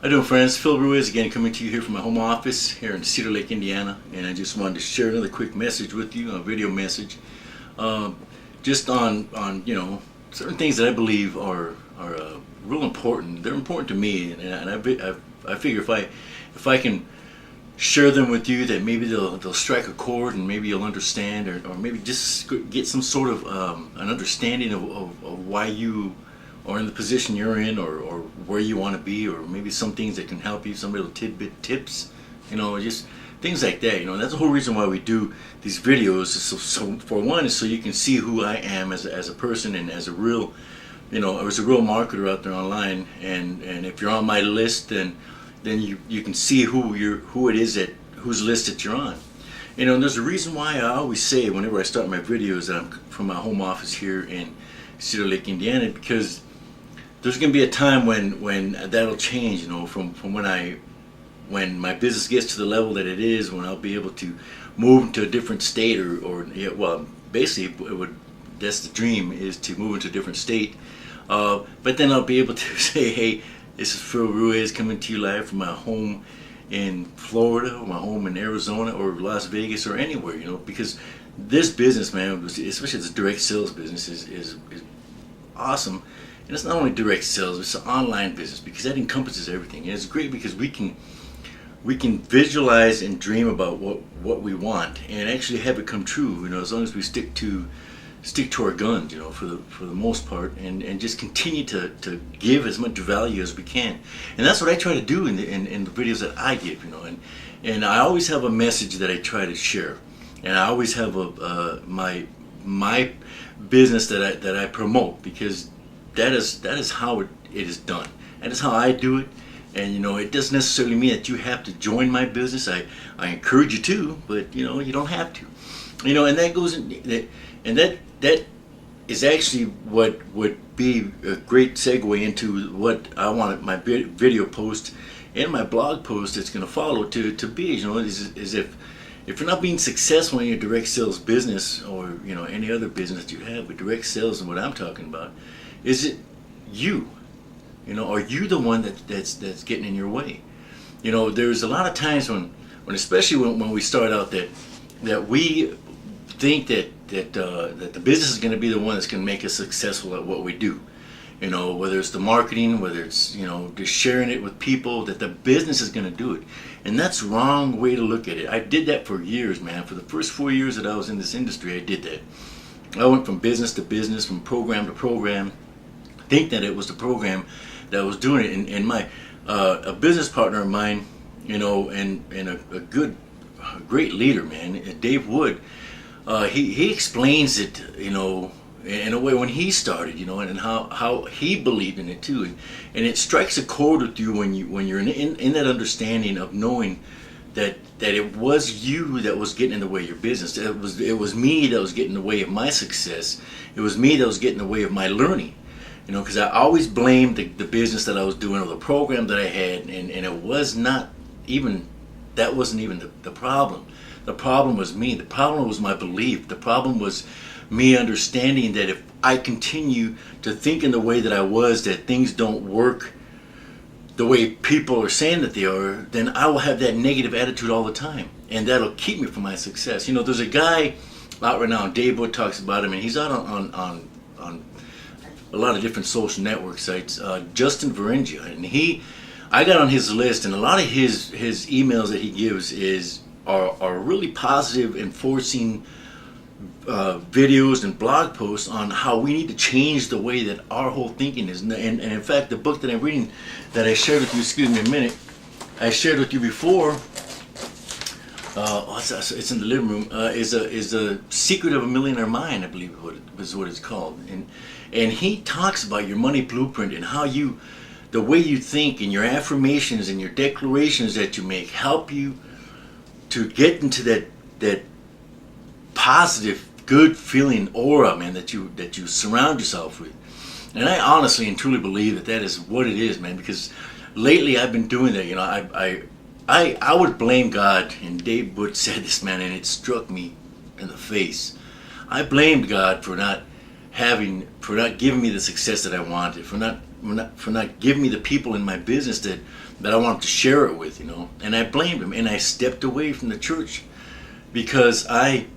How you doing, friends? Phil Ruiz again, coming to you here from my home office here in Cedar Lake, Indiana, and I just wanted to share another quick message with you, a video message, just on certain things that I believe are real important. They're important to me, and I figure if I can share them with you, that maybe they'll strike a chord, and maybe you'll understand, or maybe just get some sort of an understanding of why you are in the position you're in, or where you want to be, or maybe some things that can help you, some little tidbit tips, just things like that. That's the whole reason why we do these videos. So for one, is so you can see who I am as a person, and as a real, as a real marketer out there online. And if you're on my list, then you can see who it is whose list that you're on. And there's a reason why I always say whenever I start my videos that I'm from my home office here in Cedar Lake, Indiana, because there's going to be a time when that'll change, from when my business gets to the level that it is, when I'll be able to move into a different state, basically that's the dream, is to move into a different state. But then I'll be able to say, hey, this is Phil Ruiz coming to you live from my home in Florida, or my home in Arizona, or Las Vegas, or anywhere, because this business, man, especially this direct sales business, is awesome. And it's not only direct sales, it's an online business, because that encompasses everything. And it's great because we can visualize and dream about what we want, and actually have it come true, as long as we stick to our guns, for the most part, and just continue to give as much value as we can. And that's what I try to do in the videos that I give, and I always have a message that I try to share, and I always have my business that I promote, because that is how it is done. That is how I do it. And it doesn't necessarily mean that you have to join my business. I encourage you to, but you don't have to. And that goes in, and that is actually what would be a great segue into what I want my video post and my blog post that's going to follow to be. Is if you're not being successful in your direct sales business, or any other business that you have, but direct sales and what I'm talking about, is it you? Are you the one that's getting in your way? There's a lot of times when especially when we start out, that we think that the business is going to be the one that's going to make us successful at what we do. Whether it's the marketing, whether it's just sharing it with people, that the business is going to do it. And that's the wrong way to look at it. I did that for years, man. For the first 4 years that I was in this industry, I did that. I went from business to business, from program to program, think that it was the program that was doing it. And my a business partner of mine, and a great leader, man, Dave Wood, he explains it, in a way when he started, and how he believed in it too, and it strikes a chord with you when you're in that understanding of knowing that it was you that was getting in the way of your business. It was me that was getting in the way of my success. It was me that was getting in the way of my learning. Because I always blamed the business that I was doing, or the program that I had, and it was not even, that wasn't even the problem. The problem was me. The problem was my belief. The problem was me understanding that if I continue to think in the way that I was, that things don't work the way people are saying that they are, then I will have that negative attitude all the time, and that'll keep me from my success. There's a guy out right now, Dave Wood talks about him, and he's out on a lot of different social network sites, Justin Varengia, and I got on his list, and a lot of his emails that he gives are really positive, enforcing videos and blog posts on how we need to change the way that our whole thinking is. And in fact, the book that I'm reading, that I shared with you, excuse me a minute, I shared with you before, it's in the living room, is a Secret of a Millionaire Mind, I believe is what it's called. And he talks about your money blueprint, and how the way you think, and your affirmations and your declarations that you make help you to get into that positive, good feeling aura, man, that you surround yourself with. And I honestly and truly believe that is what it is, man, because lately I've been doing that. I would blame God, and Dave Wood said this, man, and it struck me in the face. I blamed God for not giving me the success that I wanted, for not for not giving me the people in my business that I wanted to share it with, And I blamed him, and I stepped away from the church because I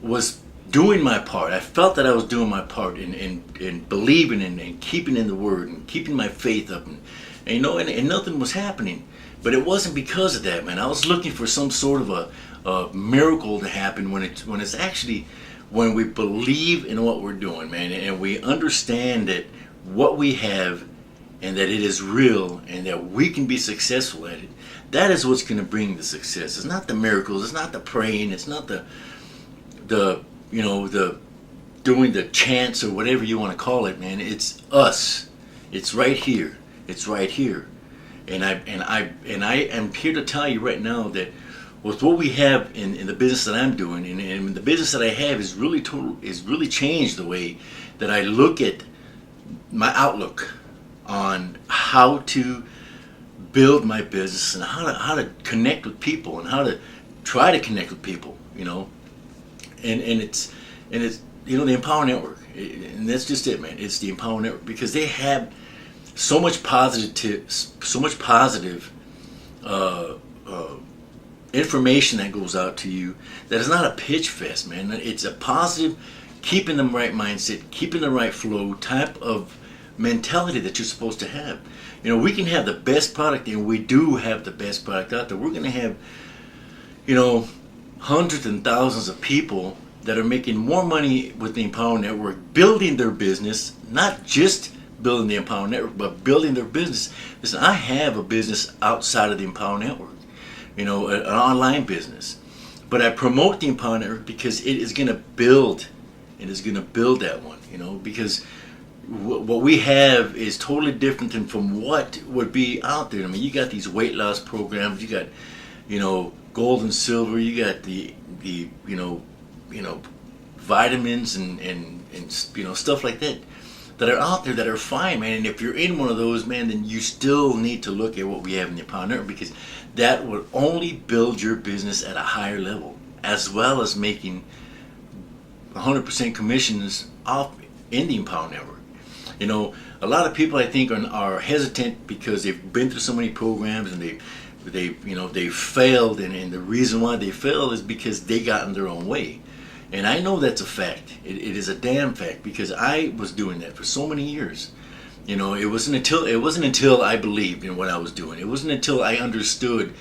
was doing my part. I felt that I was doing my part in believing and keeping in the Word and keeping my faith up, and nothing was happening. But it wasn't because of that, man. I was looking for some sort of a miracle to happen when it's actually when we believe in what we're doing, man, and we understand that what we have and that it is real and that we can be successful at it. That is what's going to bring the success. It's not the miracles. It's not the praying. It's not the doing the chants or whatever you want to call it, man. It's us. It's right here. It's right here. And I am here to tell you right now that with what we have in the business that I'm doing, and the business that I have is really changed the way that I look at my outlook on how to build my business and how to connect with people and how to try to connect with people, and it's the Empower Network, and that's just it, man. It's the Empower Network because they have so much positive information that goes out to you that is not a pitch fest, man. It's a positive, keeping the right mindset, keeping the right flow type of mentality that you're supposed to have. We can have the best product, and we do have the best product out there. We're going to have, hundreds and thousands of people that are making more money with the Empower Network, building their business, not just building the Empower Network, but building their business. Listen, I have a business outside of the Empower Network, an online business. But I promote the Empower Network because it is going to build. It is going to build that one, because what we have is totally different than from what would be out there. I mean, you got these weight loss programs, you got, gold and silver, you got the vitamins and stuff like that are out there that are fine, man. And if you're in one of those, man, then you still need to look at what we have in the Empower Network, because that will only build your business at a higher level, as well as making 100% commissions off in the Empower Network. A lot of people, I think, are hesitant because they've been through so many programs and they've failed, and the reason why they failed is because they got in their own way. And I know that's a fact. It is a damn fact, because I was doing that for so many years. It wasn't until I believed in what I was doing. It wasn't until I understood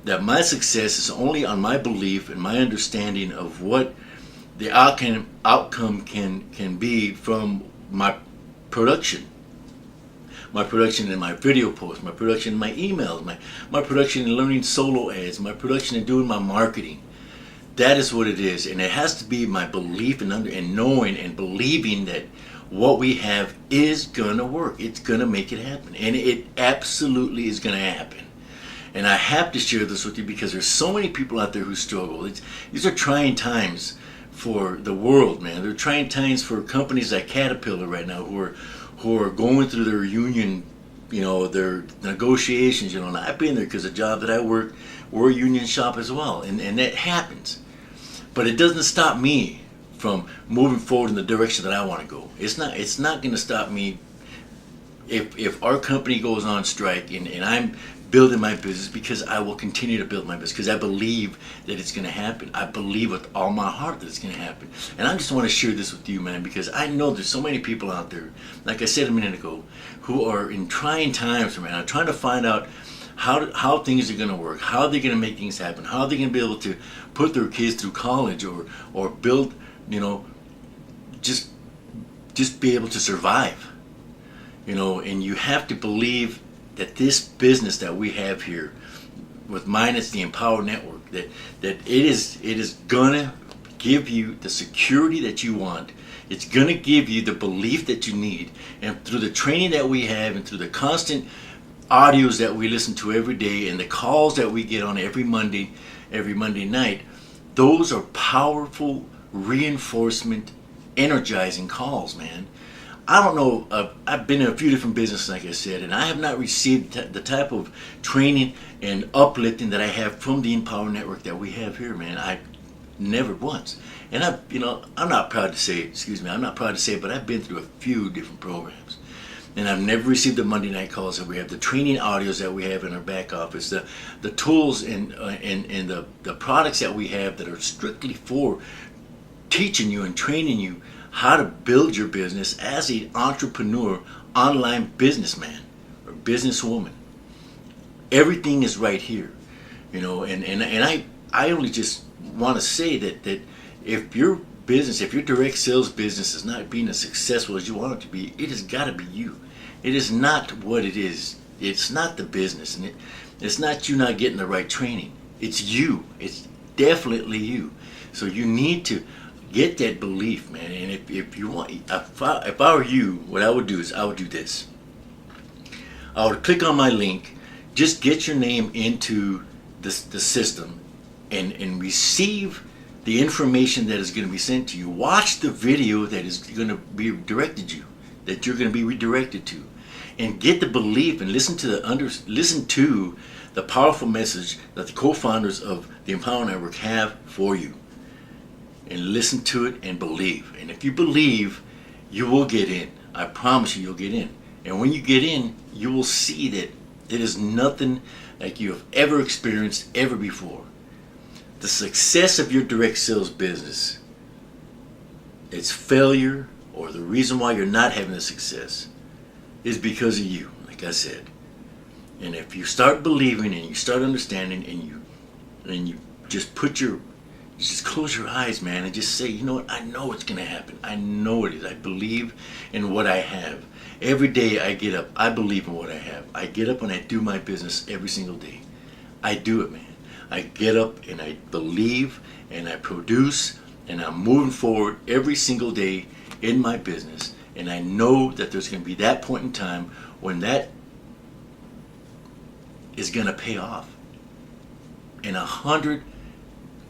that my success is only on my belief and my understanding of what the outcome can be from my production. My production in my video posts, my production in my emails, my production in learning solo ads, my production in doing my marketing. That is what it is, and it has to be my belief and knowing and believing that what we have is gonna work. It's gonna make it happen, and it absolutely is gonna happen. And I have to share this with you because there's so many people out there who struggle. These are trying times for the world, man. They're trying times for companies like Caterpillar right now who are going through their union, their negotiations. And I've been there because the job that I work, we're a union shop as well, and that happens. But it doesn't stop me from moving forward in the direction that I want to go. It's not going to stop me if our company goes on strike and I'm building my business, because I will continue to build my business because I believe that it's going to happen. I believe with all my heart that it's going to happen. And I just want to share this with you, man, because I know there's so many people out there, like I said a minute ago, who are in trying times, man. I'm trying to find out how things are going to work, how they're going to make things happen, how they're going to be able to put their kids through college or build, just be able to survive. And you have to believe that this business that we have here with minus the Empower Network, that it is gonna give you the security that you want. It's gonna give you the belief that you need, and through the training that we have and through the constant audios that we listen to every day and the calls that we get on every Monday night, those are powerful reinforcement, energizing calls, man. I don't know, I've been in a few different businesses, like I said, and I have not received the type of training and uplifting that I have from the Empower Network that we have here, man. I never once. And I'm not proud to say, but I've been through a few different programs. And I've never received the Monday night calls that we have, the training audios that we have in our back office, the tools and the products that we have that are strictly for teaching you and training you how to build your business as an entrepreneur, online businessman or businesswoman. Everything is right here, and I only just want to say that if your business, if your direct sales business is not being as successful as you want it to be, it has got to be you. It is not what it is. It's not the business, and it's not you not getting the right training. It's you. It's definitely you. So you need to get that belief, man. And if you want, if I were you, what I would do is I would do this. I would click on my link, just get your name into the system, and receive the information that is going to be sent to you. Watch the video that is going to be directed you, that you're going to be redirected to, and get the belief and listen to the powerful message that the co-founders of the Empower Network have for you. And listen to it and believe. And if you believe, you will get in. I promise you'll get in. And when you get in, you will see that it is nothing like you have ever experienced ever before. The success of your direct sales business, its failure or the reason why you're not having the success is because of you, like I said. And if you start believing and you start understanding and you just just close your eyes, man, and just say, you know what, I know it's going to happen. I know it is. I believe in what I have. Every day I get up, I believe in what I have. I get up and I do my business every single day. I do it, man. I get up and I believe and I produce and I'm moving forward every single day in my business. And I know that there's going to be that point in time when that is going to pay off. And 100,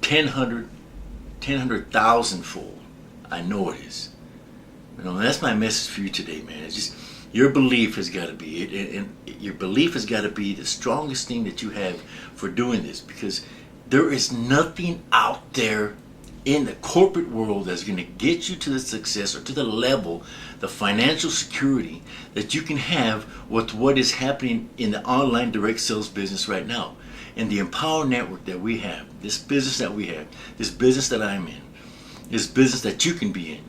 10,000 fold. I know it is. That's my message for you today, man. It's just your belief has got to be it, and your belief has got to be the strongest thing that you have for doing this, because there is nothing out there in the corporate world that's going to get you to the success or to the level, the financial security that you can have with what is happening in the online direct sales business right now. And the Empower Network that we have, this business that we have, this business that I'm in, this business that you can be in,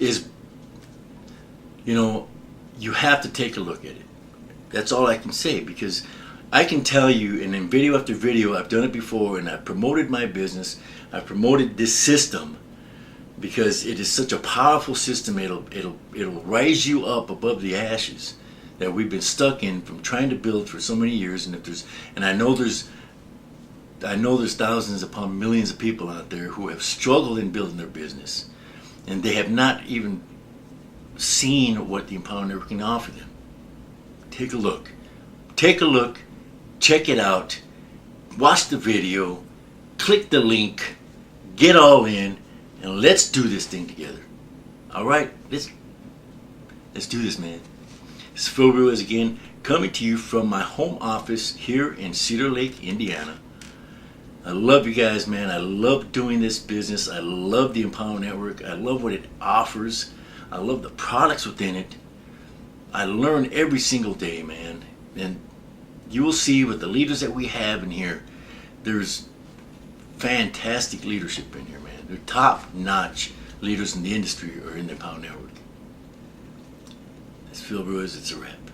is you have to take a look at it. That's all I can say, because I can tell you, and in video after video, I've done it before, and I've promoted my business. I've promoted this system because it is such a powerful system. It'll raise you up above the ashes that we've been stuck in from trying to build for so many years. And I know there's thousands upon millions of people out there who have struggled in building their business, and they have not even seen what the Empower Network can offer them. Take a look, check it out, watch the video, click the link, get all in, and let's do this thing together. All right, let's do this, man. This is Phil Ruiz again, coming to you from my home office here in Cedar Lake, Indiana. I love you guys, man. I love doing this business. I love the Empower Network. I love what it offers. I love the products within it. I learn every single day, man. And you will see with the leaders that we have in here, there's fantastic leadership in here, man. They're top-notch leaders in the industry or in the Empower Network. It's Phil Ruiz. It's a wrap.